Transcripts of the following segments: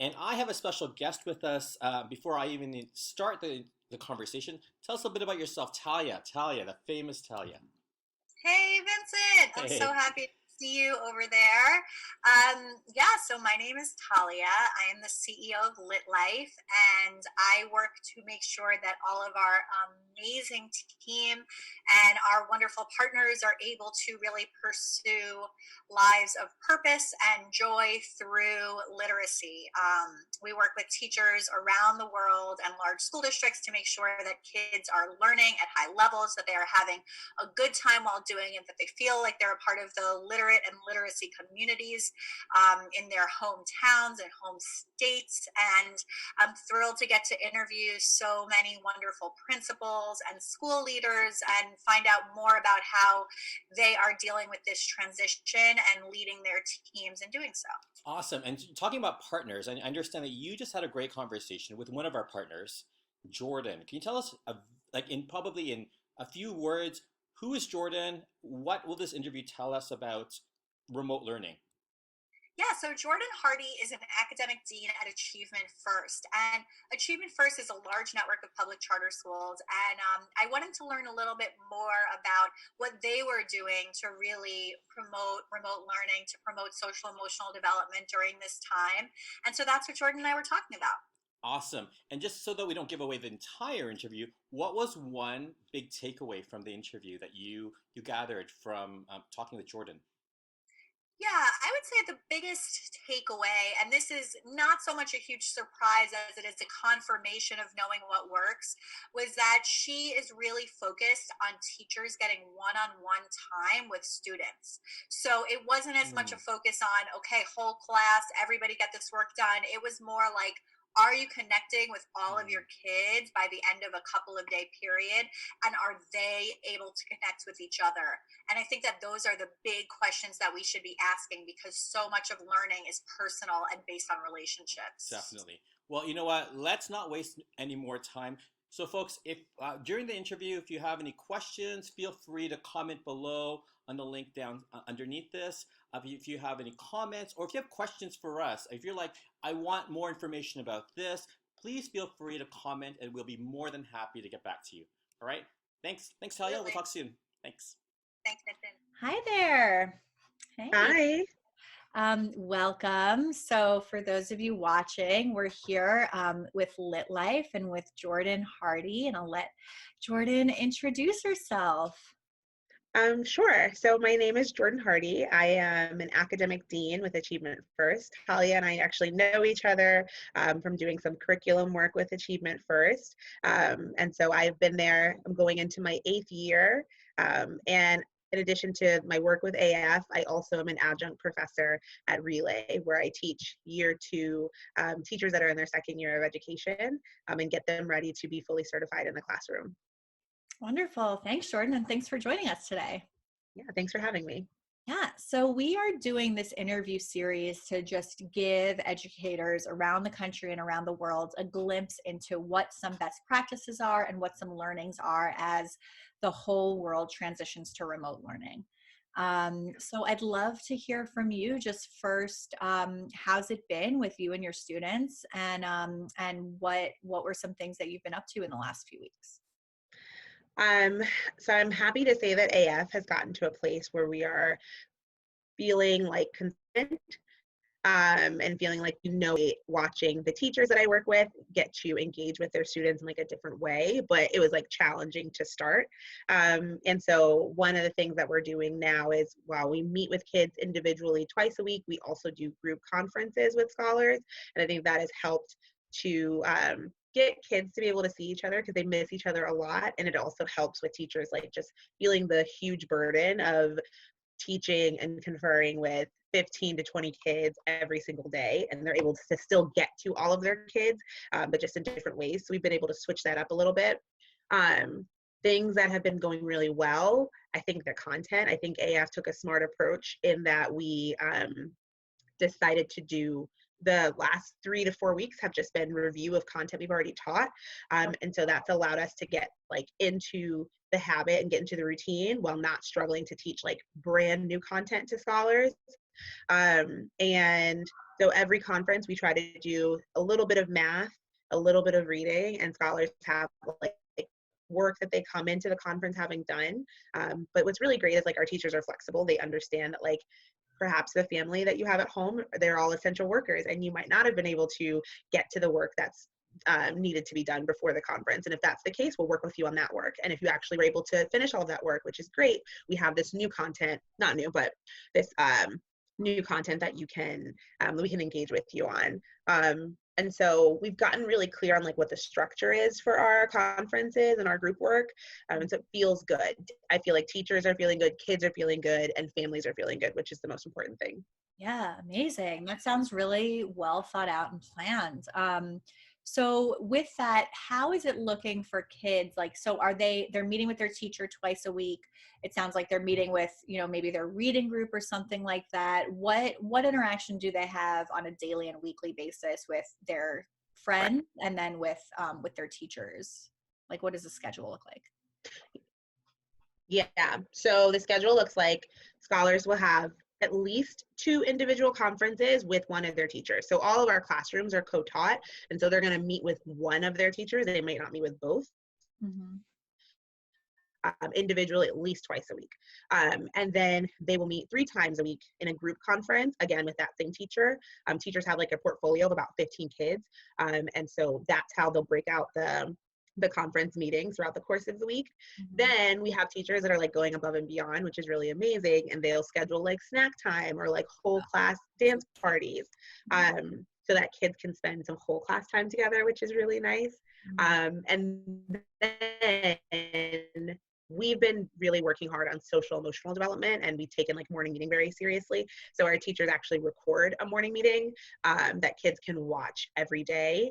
And I have a special guest with us. Before I even start the conversation, tell us a bit about yourself, Talia. Talia, the famous Talia. Hey, Vincent. I'm so Hey. happy to see you over there. So my name is Talia. I am the CEO of LitLife, and I work to make sure that all of our amazing team and our wonderful partners are able to really pursue lives of purpose and joy through literacy. We work with teachers around the world and large school districts to make sure that kids are learning at high levels, that they are having a good time while doing it, that they feel like they're a part of the literate and literacy communities in their hometowns and home states. And I'm thrilled to get to interview so many wonderful principals and school leaders and find out more about how they are dealing with this transition and leading their teams in doing so. Awesome. And talking about partners, I understand that you just had a great conversation with one of our partners, Jordan. Can you tell us, like in probably in a few words, who is Jordan? What will this interview tell us about remote learning? Yeah, so Jordan Hardy is an academic dean at Achievement First. And Achievement First is a large network of public charter schools. And I wanted to learn a little bit more about what they were doing to really promote remote learning, to promote social emotional development during this time. And so that's what Jordan and I were talking about. Awesome. And just so that we don't give away the entire interview, what was one big takeaway from the interview that you gathered from talking with Jordan? Yeah, I would say the biggest takeaway, and this is not so much a huge surprise as it is a confirmation of knowing what works, was that she is really focused on teachers getting one on one time with students. So it wasn't as much a Hmm. focus on, okay, whole class, everybody get this work done. It was more like, are you connecting with all of Hmm. your kids by the end of a couple of day period? And are they able to connect with each other? And I think that those are the big questions that we should be asking because so much of learning is personal and based on relationships. Definitely. Well, you know what? Let's not waste any more time. So, folks, if during the interview, if you have any questions, feel free to comment below on the link down underneath this. If you have any comments or if you have questions for us, if you're like, I want more information about this, please feel free to comment and we'll be more than happy to get back to you. All right? Thanks. Thanks, Talia. We'll Absolutely. talk soon. Thanks. Thanks, Nathan. Hi there. Hey, Hi. welcome. So, for those of you watching, we're here with Lit Life and with Jordan Hardy, and I'll let Jordan introduce herself. Sure. So my name is Jordan Hardy. I am an academic dean with Achievement First. Talia and I actually know each other from doing some curriculum work with Achievement First. And so I've been there, I'm going into my 8th year. And in addition to my work with AF, I also am an adjunct professor at Relay, where I teach year 2 teachers that are in their 2nd year of education and get them ready to be fully certified in the classroom. Wonderful. Thanks, Jordan, and thanks for joining us today. Yeah, thanks for having me. Yeah, so we are doing this interview series to just give educators around the country and around the world a glimpse into what some best practices are and what some learnings are as the whole world transitions to remote learning. So I'd love to hear from you just first. How's it been with you and your students, and what were some things that you've been up to in the last few weeks? Um, so I'm happy to say that AF has gotten to a place where we are feeling like content and feeling like watching the teachers that I work with get to engage with their students in like a different way, but it was like challenging to start. And so one of the things that we're doing now is while we meet with kids individually twice a week, we also do group conferences with scholars. And I think that has helped to get kids to be able to see each other because they miss each other a lot. And it also helps with teachers like just feeling the huge burden of teaching and conferring with 15 to 20 kids every single day, and they're able to still get to all of their kids, but just in different ways. So we've been able to switch that up a little bit. Things that have been going really well, I think the content, I think AF took a smart approach in that we decided to do the last 3 to 4 weeks have just been review of content we've already taught. And so that's allowed us to get like into the habit and get into the routine while not struggling to teach like brand new content to scholars. And so every conference we try to do a little bit of math, a little bit of reading, and scholars have like work that they come into the conference having done. But what's really great is like our teachers are flexible. They understand that like perhaps the family that you have at home, they're all essential workers, and you might not have been able to get to the work that's needed to be done before the conference. And if that's the case, we'll work with you on that work. And if you actually were able to finish all of that work, which is great, we have this new content, not new, but this new content that you can, we can engage with you on. And so we've gotten really clear on like what the structure is for our conferences and our group work. And so it feels good. I feel like teachers are feeling good, kids are feeling good, and families are feeling good, which is the most important thing. Yeah, amazing. That sounds really well thought out and planned. So with that, how is it looking for kids? Like, so they're meeting with their teacher twice a week. It sounds like they're meeting with, maybe their reading group or something like that. What interaction do they have on a daily and weekly basis with their friends and then with their teachers? Like, what does the schedule look like? Yeah, so the schedule looks like scholars will have at least 2 individual conferences with one of their teachers. So all of our classrooms are co-taught, and so they're going to meet with one of their teachers. They might not meet with both. Mm-hmm. Individually at least twice a week. And then they will meet 3 times a week in a group conference, again, with that same teacher. Teachers have like a portfolio of about 15 kids. And so that's how they'll break out the conference meetings throughout the course of the week. Mm-hmm. Then we have teachers that are like going above and beyond, which is really amazing. And they'll schedule like snack time or like whole class dance parties. So that kids can spend some whole class time together, which is really nice. And then we've been really working hard on social emotional development, and we've taken like morning meeting very seriously. So our teachers actually record a morning meeting that kids can watch every day,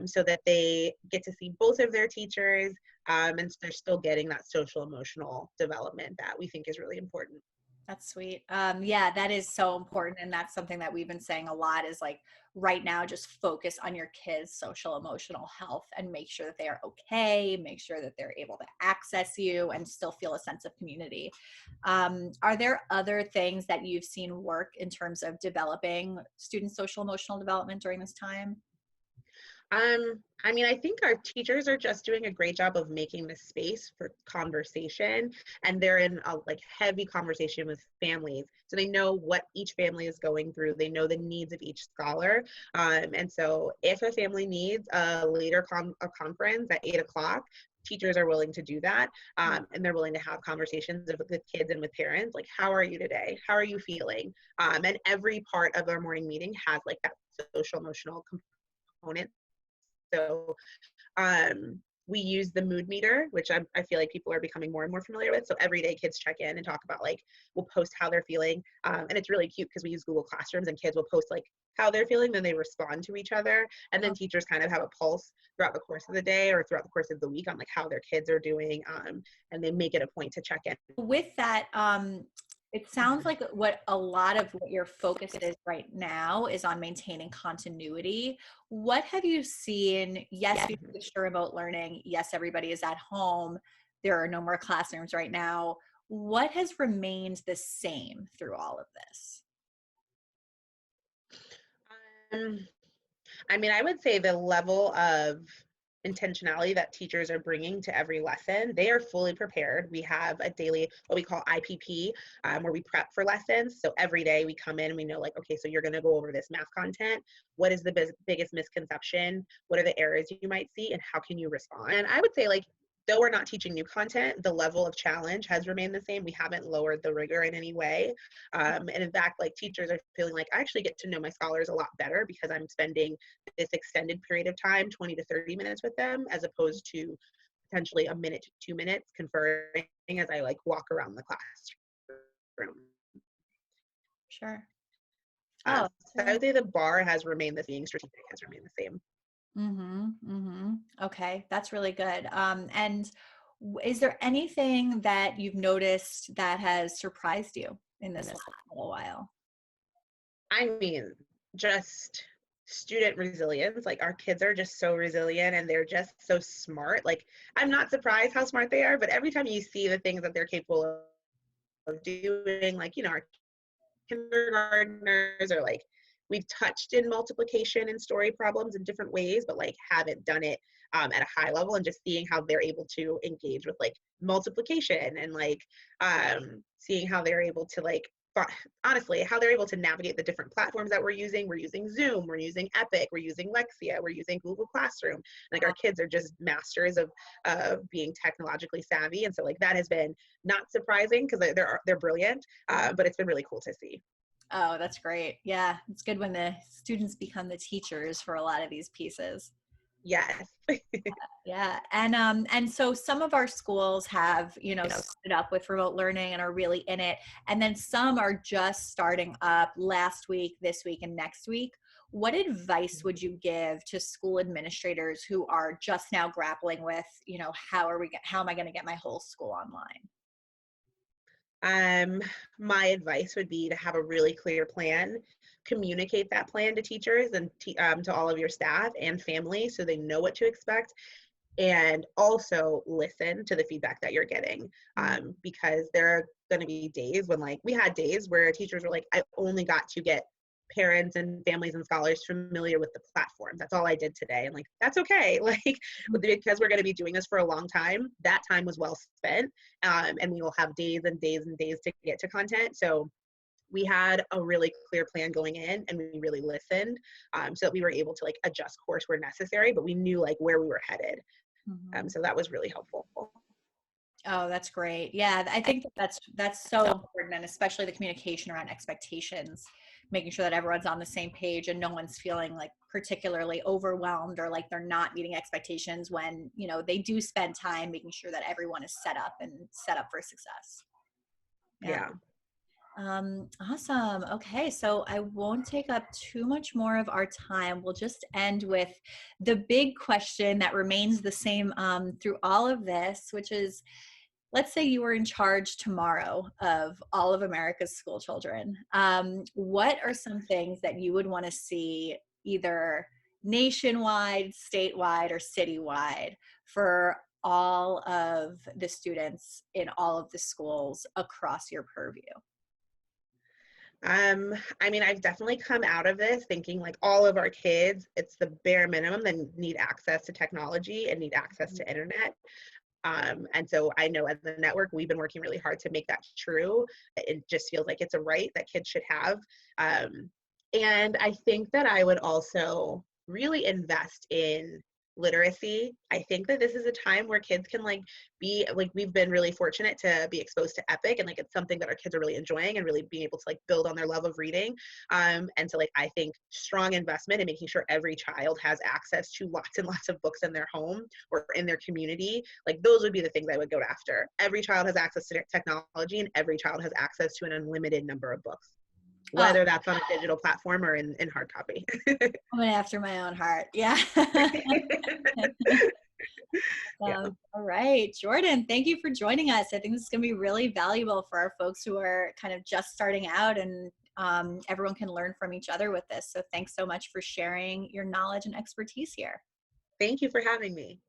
so that they get to see both of their teachers, and they're still getting that social emotional development that we think is really important. That's sweet. Yeah, that is so important. And that's something that we've been saying a lot is like right now, just focus on your kids' social emotional health and make sure that they are okay, make sure that they're able to access you and still feel a sense of community. Are there other things that you've seen work in terms of developing student social emotional development during this time? I mean, I think our teachers are just doing a great job of making the space for conversation, and they're in a like heavy conversation with families. So they know what each family is going through. They know the needs of each scholar. And so if a family needs a later a conference at 8 o'clock, teachers are willing to do that. And they're willing to have conversations with kids and with parents, like, how are you today? How are you feeling? And every part of our morning meeting has like that social emotional component. So we use the mood meter, which I feel like people are becoming more and more familiar with. So every day kids check in and talk about like, we'll post how they're feeling. And it's really cute because we use Google Classrooms and kids will post like how they're feeling, then they respond to each other. And then teachers kind of have a pulse throughout the course of the day or throughout the course of the week on like how their kids are doing. And they make it a point to check in. With that, it sounds like what a lot of what your focus is right now is on maintaining continuity. What have you seen? Yes, we switched to remote learning. Yes, everybody is at home. There are no more classrooms right now. What has remained the same through all of this? I mean, I would say the level of intentionality that teachers are bringing to every lesson, they are fully prepared. We have a daily, what we call IPP, where we prep for lessons. So every day we come in and we know like, okay, so you're going to go over this math content. What is the biggest misconception? What are the errors you might see? And how can you respond? And I would say like, though we're not teaching new content, the level of challenge has remained the same. We haven't lowered the rigor in any way. And in fact, like teachers are feeling like I actually get to know my scholars a lot better because I'm spending this extended period of time, 20 to 30 minutes with them, as opposed to potentially a minute to 2 minutes conferring as I like walk around the classroom. Sure. So I would say the bar has remained the same, being strategic has remained the same. Okay, that's really good. And is there anything that you've noticed that has surprised you in this last little while? I mean, just student resilience. Like our kids are just so resilient and they're just so smart. Like I'm not surprised how smart they are, but every time you see the things that they're capable of doing, like, you know, our kindergartners are like, we've touched in multiplication and story problems in different ways, but like haven't done it at a high level, and just seeing how they're able to engage with like multiplication and like seeing how they're able to like honestly how they're able to navigate the different platforms that we're using. We're using Zoom, we're using Epic, we're using Lexia, we're using Google Classroom. Like our kids are just masters of being technologically savvy, and so like that has been not surprising because they're brilliant, but it's been really cool to see. Oh, that's great. Yeah, it's good when the students become the teachers for a lot of these pieces. Yes. Yeah. And so some of our schools have, started up with remote learning and are really in it. And then some are just starting up last week, this week, and next week. What advice would you give to school administrators who are just now grappling with, how am I going to get my whole school online? My advice would be to have a really clear plan, communicate that plan to teachers and to all of your staff and family so they know what to expect, and also listen to the feedback that you're getting, because there are going to be days when like we had days where teachers were like, I only got to get parents and families and scholars familiar with the platform. That's all I did today. And like, that's okay. Like, because we're going to be doing this for a long time, that time was well spent. And we will have days and days and days to get to content. So we had a really clear plan going in, and we really listened, so that we were able to like adjust course where necessary, but we knew like where we were headed. So that was really helpful. Oh, that's great. Yeah, I think that's so important, and especially the communication around expectations, making sure that everyone's on the same page and no one's feeling like particularly overwhelmed or like they're not meeting expectations when, they do spend time making sure that everyone is set up for success. Yeah. Awesome. Okay, so I won't take up too much more of our time. We'll just end with the big question that remains the same through all of this, which is, let's say you were in charge tomorrow of all of America's school children. What are some things that you would want to see either nationwide, statewide, or citywide for all of the students in all of the schools across your purview? I mean, I've definitely come out of this thinking like all of our kids, it's the bare minimum that need access to technology and need access to internet. And so I know as a network, we've been working really hard to make that true. It just feels like it's a right that kids should have. And I think that I would also really invest in literacy. I think that this is a time where kids can like be like, we've been really fortunate to be exposed to Epic, and like it's something that our kids are really enjoying and really being able to like build on their love of reading. And so like I think strong investment in making sure every child has access to lots and lots of books in their home or in their community, like those would be the things I would go after. Every child has access to technology, and every child has access to an unlimited number of books, whether that's on a digital platform or in hard copy. Coming after my own heart. Yeah. Yeah. All right, Jordan, thank you for joining us. I think this is going to be really valuable for our folks who are kind of just starting out, and everyone can learn from each other with this. So thanks so much for sharing your knowledge and expertise here. Thank you for having me.